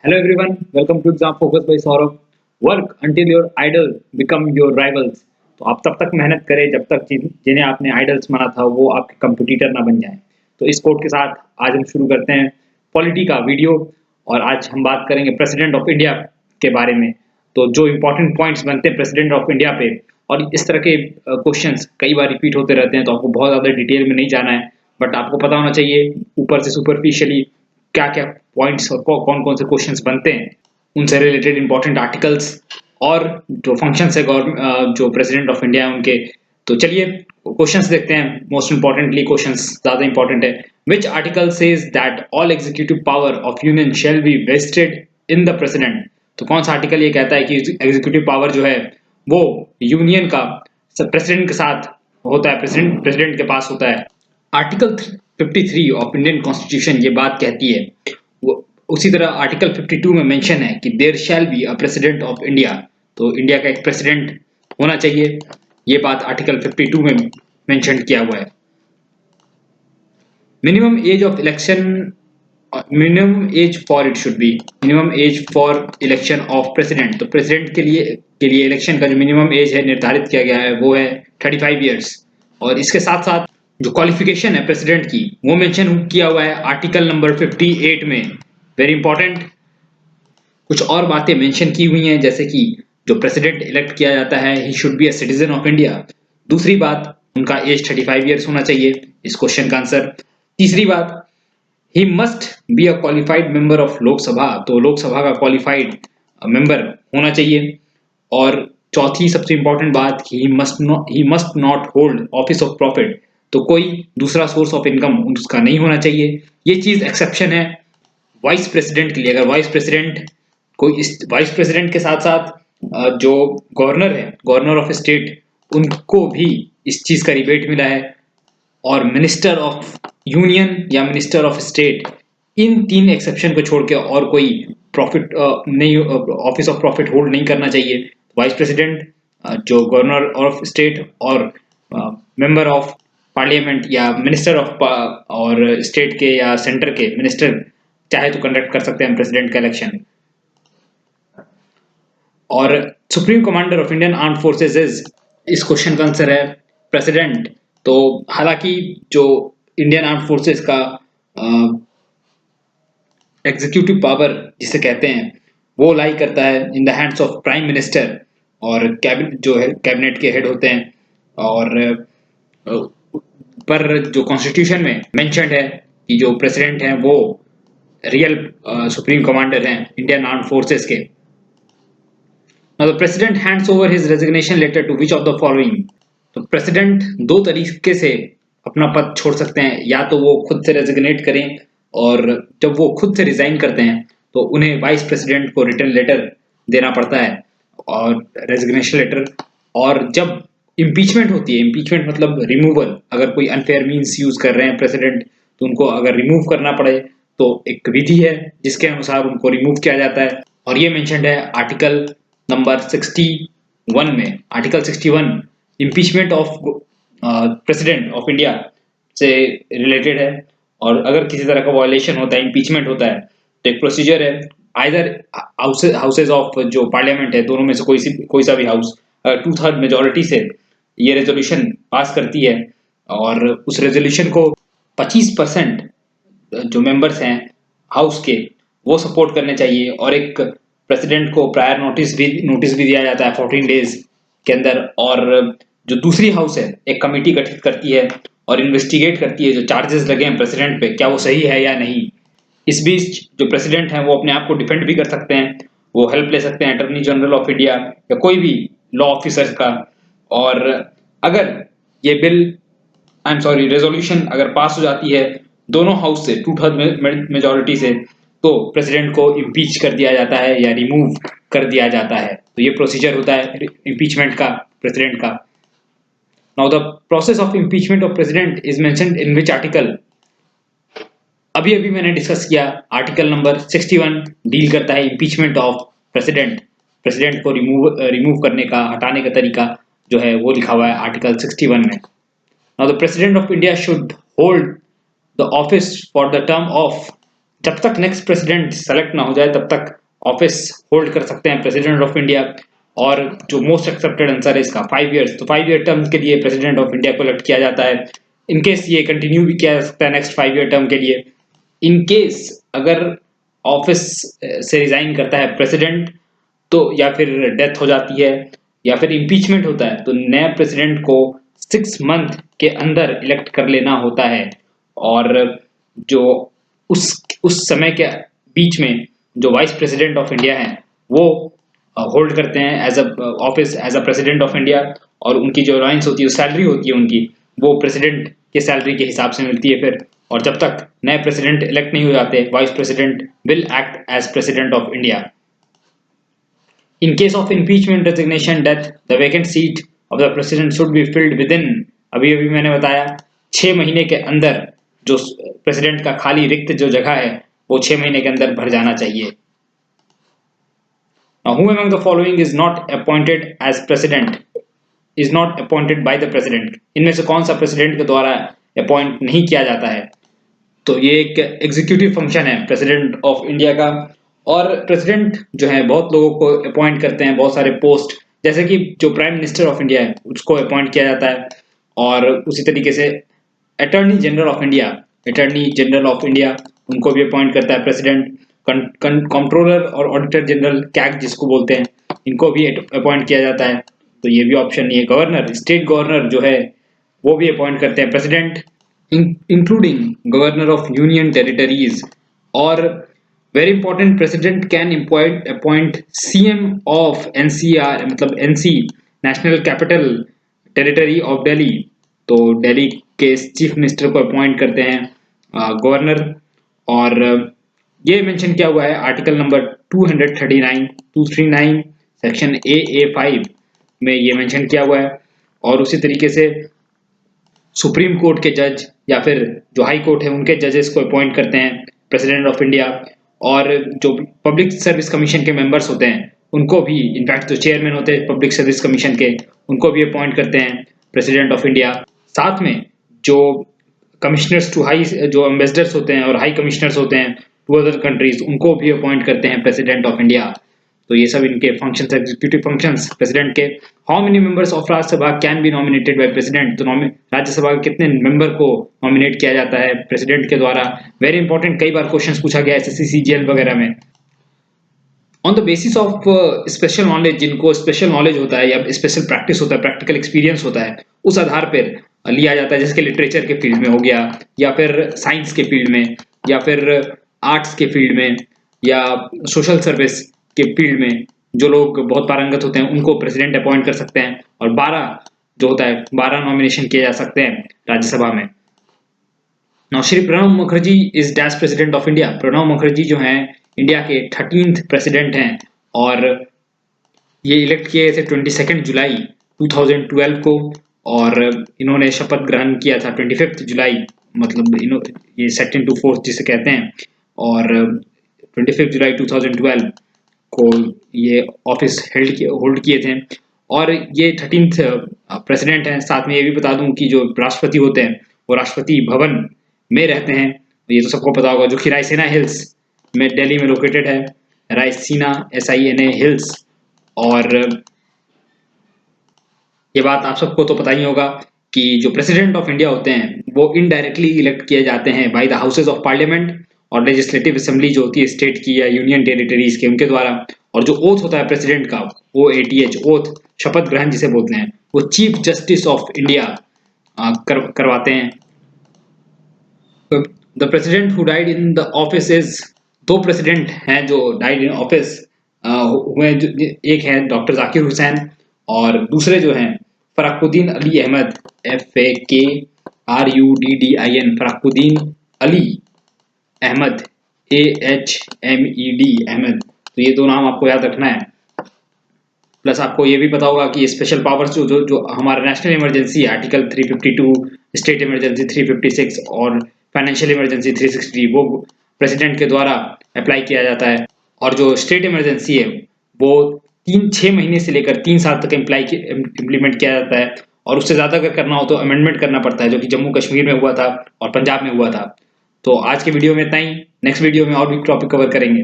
Hello everyone, welcome to Exam Focus by Saurabh. Work until your idol become your rivals. तो आप तब तक मेहनत करें जब तक जिन्हें आपने आइडल्स माना था वो आपके कंपटीटर ना बन जाएं। तो इस कोट के साथ आज हम शुरू करते हैं पॉलिटी का वीडियो और आज हम बात करेंगे प्रेसिडेंट ऑफ इंडिया के बारे में। तो जो इम्पोर्टेंट पॉइंट्स बनते हैं प्रेसिडेंट ऑफ इंडिया पे और इस तरह के क्वेश्चंस कई बार रिपीट होते रहते हैं तो आपको बहुत ज़्यादा डिटेल में नहीं जाना है, बट आपको पता होना चाहिए ऊपर से सुपरफिशियली क्या क्या पॉइंट्स और कौन कौन से क्वेश्चंस बनते हैं, उनसे रिलेटेड इंपॉर्टेंट आर्टिकल्स और जो फंक्शंस है जो प्रेसिडेंट ऑफ इंडिया है उनके। तो चलिए क्वेश्चंस देखते हैं। मोस्ट इंपॉर्टेंटली क्वेश्चंस ज़्यादा इंपॉर्टेंट है। Which article says that all executive power of union shall be vested in the president. तो कौन सा आर्टिकल ये कहता है कि एग्जीक्यूटिव पावर जो है वो यूनियन का प्रेसिडेंट के साथ होता है, प्रेसिडेंट के पास होता है। आर्टिकल 53 ऑफ इंडियन कॉन्स्टिट्यूशन ये बात कहती है। उसी तरह आर्टिकल 52 में मेंशन है कि there shall be a president of India. तो इंडिया का एक प्रेसिडेंट होना चाहिए, ये बात आर्टिकल 52 में मेंशन किया हुआ है। Minimum age of election, minimum age for it should be minimum age for election of president. तो प्रेसिडेंट के लिए इलेक्शन का जो मिनिमम एज है निर्धारित किया गया है वो है 35 ईयर्स। और इसके साथ साथ जो क्वालिफिकेशन है प्रेसिडेंट की वो मेंशन किया हुआ है आर्टिकल नंबर 58 में। Very important. कुछ और बातें मेंशन की हुई हैं जैसे कि जो प्रेसिडेंट इलेक्ट किया जाता है he should be a citizen of India. दूसरी बात, उनका एज 35 ईयर्स होना चाहिए, इस क्वेश्चन का आंसर। तीसरी बात, he must be a qualified member of Lok Sabha. तो लोकसभा का क्वालिफाइड मेंबर होना चाहिए। और चौथी सबसे इंपॉर्टेंट बात, he must not hold office of profit. तो कोई दूसरा सोर्स ऑफ इनकम उसका नहीं होना चाहिए। ये चीज एक्सेप्शन है वाइस प्रेसिडेंट के लिए। अगर वाइस प्रेसिडेंट के साथ साथ जो गवर्नर है, गवर्नर ऑफ स्टेट, उनको भी इस चीज का रिबेट मिला है। और मिनिस्टर ऑफ यूनियन या मिनिस्टर ऑफ स्टेट, इन तीन एक्सेप्शन को छोड़ के और कोई प्रॉफिट नहीं, ऑफिस ऑफ प्रॉफिट होल्ड नहीं करना चाहिए। वाइस प्रेसिडेंट, जो गवर्नर ऑफ स्टेट और मेंबर ऑफ पार्लियामेंट या मिनिस्टर ऑफ और स्टेट के या सेंटर के मिनिस्टर चाहे तो कंडक्ट कर सकते हैं प्रेसिडेंट का इलेक्शन। और supreme commander of Indian arm forces is, इस क्वेश्चन का आंसर है प्रेसिडेंट। तो हालांकि जो इंडियन आर्म फोर्सेस का एग्जीक्यूटिव पावर जिसे कहते हैं वो लाई करता है in the hands of prime minister, और कैबिनेट जो है कैबिनेट के हेड होते हैं। और पर जो कॉन्स्टिट्यूशन में मेंशन्ड है कि जो प्रेसिडेंट हैं वो रियल सुप्रीम कमांडर हैं इंडियन आर्म फोर्सेस के। Now the president hands over his resignation letter to which of the following। तो प्रेसिडेंट दो तरीके से अपना पद छोड़ सकते हैं, या तो वो खुद से रेजिग्नेट करें, और जब वो खुद से रिजाइन करते हैं तो उन्हें वाइस प्रेसिडेंट को रिटर्न लेटर देना पड़ता है और रेजिग्नेशन लेटर। और जब इम्पीचमेंट होती है, इम्पीचमेंट मतलब रिमूवल, अगर कोई अनफेयर मीन्स यूज कर रहे हैं प्रेसिडेंट तो उनको अगर रिमूव करना पड़े तो एक विधि है जिसके अनुसार उनको रिमूव किया जाता है। और ये मेंशन्ड है आर्टिकल नंबर 61 में। Article 61 impeachment of president of India से रिलेटेड है। और अगर किसी तरह का वायलेशन होता है, इम्पीचमेंट होता है, तो एक प्रोसीजर है। आइदर हाउसेज ऑफ जो पार्लियामेंट है दोनों में से कोई सा भी हाउस 2/3 मेजोरिटी से ये रेजोल्यूशन पास करती है, और उस रेजोल्यूशन को 25% जो मेंबर्स हैं हाउस के वो सपोर्ट करने चाहिए। और एक प्रेसिडेंट को प्रायर नोटिस भी दिया जाता है 14 डेज के अंदर। और जो दूसरी हाउस है एक कमेटी गठित करती है और इन्वेस्टिगेट करती है जो चार्जेस लगे हैं प्रेसिडेंट पे क्या वो सही है या नहीं। इस बीच जो प्रेसिडेंट हैं वो अपने आप को डिफेंड भी कर सकते हैं, वो हेल्प ले सकते हैं अटॉर्नी जनरल ऑफ इंडिया या कोई भी लॉ ऑफिसर का। और अगर ये bill, I am sorry, resolution अगर पास हो जाती है दोनों हाउस से 2/3 मेजोरिटी से, तो प्रेसिडेंट को इम्पीच कर दिया जाता है या रिमूव कर दिया जाता है। तो ये प्रोसीजर होता है इम्पीचमेंट का प्रेसिडेंट का। Now the process of impeachment of president is mentioned in which article. अभी अभी मैंने डिस्कस किया आर्टिकल नंबर 61 डील करता है इम्पीचमेंट ऑफ प्रेसिडेंट। प्रेसिडेंट को रिमूव करने का, हटाने का तरीका जो है वो लिखा हुआ है आर्टिकल 61 में। Now the president of India should hold the office for the term of जब तक नेक्स्ट प्रेसिडेंट सेलेक्ट ना हो जाए तब तक ऑफिस होल्ड कर सकते हैं प्रेसिडेंट ऑफ इंडिया। और जो मोस्ट एक्सेप्टेड आंसर है इसका 5 इयर्स, तो 5 ईयर टर्म के लिए प्रेसिडेंट ऑफ इंडिया को इलेक्ट किया जाता है। इनकेस ये कंटिन्यू भी किया जा सकता है नेक्स्ट 5 ईयर टर्म के लिए। इनकेस अगर ऑफिस से रिजाइन करता है प्रेसिडेंट, तो या फिर डेथ हो जाती है या फिर इम्पीचमेंट होता है, तो नए प्रेसिडेंट को 6 मंथ के अंदर इलेक्ट कर लेना होता है। और जो उस समय के बीच में जो वाइस प्रेसिडेंट ऑफ इंडिया है वो होल्ड करते हैं as a office as a president of India. और उनकी जो अलाउंस होती है, सैलरी होती है उनकी, वो प्रेसिडेंट के सैलरी के हिसाब से मिलती है फिर। और जब तक नए प्रेसिडेंट इलेक्ट नहीं हो जाते, vice president will act as president of India. In case of impeachment, resignation, death, the vacant seat of the president should be filled within, अभी अभी मैंने बताया, 6 महीने के अंदर जो प्रेसिडेंट का खाली रिक्त जो जगह है वो 6 महीने के अंदर भर जाना चाहिए। Now, who among the following is not appointed as president? Is not appointed by the president? इनमें से कौन सा प्रेसिडेंट के द्वारा अपॉइंट नहीं किया जाता है? तो ये एक एग्जीक्यूटिव फंक्शन है प्रेसिडेंट ऑफ इंडिया का। और प्रेसिडेंट जो है बहुत लोगों को अपॉइंट करते हैं, बहुत सारे पोस्ट, जैसे कि जो प्राइम मिनिस्टर ऑफ इंडिया है उसको अपॉइंट किया जाता है। और उसी तरीके से अटॉर्नी जनरल ऑफ इंडिया, उनको भी अपॉइंट करता है प्रेसिडेंट। कंट्रोलर और ऑडिटर जनरल कैग जिसको बोलते हैं, इनको भी अपॉइंट किया जाता है। तो ये भी ऑप्शन नहीं है। गवर्नर, स्टेट गवर्नर जो है वो भी अपॉइंट करते हैं president, including governor of union territories। और very important, president can appoint CM of NCR, मतलब NC, national capital territory of Delhi. तो दिल्ली के चीफ मिनिस्टर को अपॉइंट करते हैं गवर्नर। और ये मेंशन किया हुआ है आर्टिकल नंबर 239 सेक्शन A5 में ये मेंशन किया हुआ है। और उसी तरीके से सुप्रीम कोर्ट के जज या फिर जो हाई कोर्ट है उनके जजेस को अपॉइंट करते हैं प्रेसिडेंट ऑफ इंडिया। और जो पब्लिक सर्विस कमीशन के मेंबर्स होते हैं उनको भी, इनफैक्ट जो चेयरमैन होते हैं पब्लिक सर्विस कमीशन के, उनको भी अपॉइंट करते हैं प्रेसिडेंट ऑफ इंडिया। साथ में जो कमिश्नर्स टू हाई, जो एम्बेसडर्स होते हैं और हाई कमिश्नर्स होते हैं टू अदर कंट्रीज, उनको भी अपॉइंट करते हैं प्रेसिडेंट ऑफ इंडिया। तो ये सब इनके फंक्शंस, एग्जीक्यूटिव फंक्शंस प्रेसिडेंट के। How many members of Rajya Sabha can be nominated by president? तो राज्यसभा के कितने मेंबर को नॉमिनेट किया जाता है प्रेसिडेंट के द्वारा? वेरी इंपॉर्टेंट, कई बार क्वेश्चंस पूछा गया एसएससी सीजीएल वगैरह में। On the basis of special knowledge, जिनको स्पेशल नॉलेज होता है या स्पेशल प्रैक्टिस होता है, प्रैक्टिकल एक्सपीरियंस होता है, उस आधार पर लिया जाता है। जैसे कि लिटरेचर के फील्ड में हो गया, या फिर साइंस के फील्ड में, या फिर आर्ट्स के फील्ड में, या सोशल सर्विस के फील्ड में जो लोग बहुत पारंगत होते हैं उनको प्रेसिडेंट अपॉइंट कर सकते हैं। और 12 जो होता है, 12 नॉमिनेशन किए जा सकते हैं राज्यसभा में। Now Shri Pranab Mukherjee is dash president of India. Pranab Mukherjee जो हैं इंडिया के 13th प्रेसिडेंट हैं। और ये इलेक्ट किए थे 22 जुलाई 2012 को। और इन्होंने शपथ ग्रहण किया था 25 जुलाई, मतलब ये सेट इनटू फोर्स जिसे कहते हैं। और 25 जुलाई 2012 को ये ऑफिस होल्ड किए थे। और ये 13th प्रेसिडेंट हैं। साथ में ये भी बता दूं कि जो राष्ट्रपति होते हैं वो राष्ट्रपति भवन में रहते हैं। ये तो सबको पता होगा, जो कि रायसीना हिल्स में दिल्ली में लोकेटेड है, रायसीना SINA हिल्स। और ये बात आप सबको तो पता ही होगा कि जो प्रेसिडेंट ऑफ इंडिया होते हैं वो इनडायरेक्टली इलेक्ट किए जाते हैं by the houses of parliament और लेजिस्लेटिव असेंबली जो होती है स्टेट की या यूनियन टेरिटरीज के, उनके द्वारा। और जो ओथ होता है प्रेसिडेंट का, OATH, ओथ, शपथ ग्रहण जिसे बोलते हैं, वो चीफ जस्टिस ऑफ इंडिया करवाते हैं। The president who died in the office is, 2 president हैं जो डाइड इन ऑफिस हुए। एक है डॉक्टर जाकिर हुसैन और दूसरे जो हैं फराकुद्दीन अली अहमद, FAKRUDDIN, फराकुद्दीन अली अहमद, AHMED अहमद। तो ये 2 नाम आपको याद रखना है। प्लस आपको ये भी पता होगा कि स्पेशल पावर्स जो हमारा नेशनल इमरजेंसी है, आर्टिकल 352, स्टेट इमरजेंसी 356 और फाइनेंशियल इमरजेंसी 360, वो प्रेसिडेंट के द्वारा अप्लाई किया जाता है। और जो स्टेट इमरजेंसी है वो 6 महीने से लेकर 3 साल तक इम्प्लीमेंट किया जाता है। और उससे ज़्यादा अगर करना हो तो अमेंडमेंट करना पड़ता है, जो कि जम्मू कश्मीर में हुआ था और पंजाब में हुआ था। तो आज के वीडियो में इतना ही। नेक्स्ट वीडियो में और भी टॉपिक कवर करेंगे।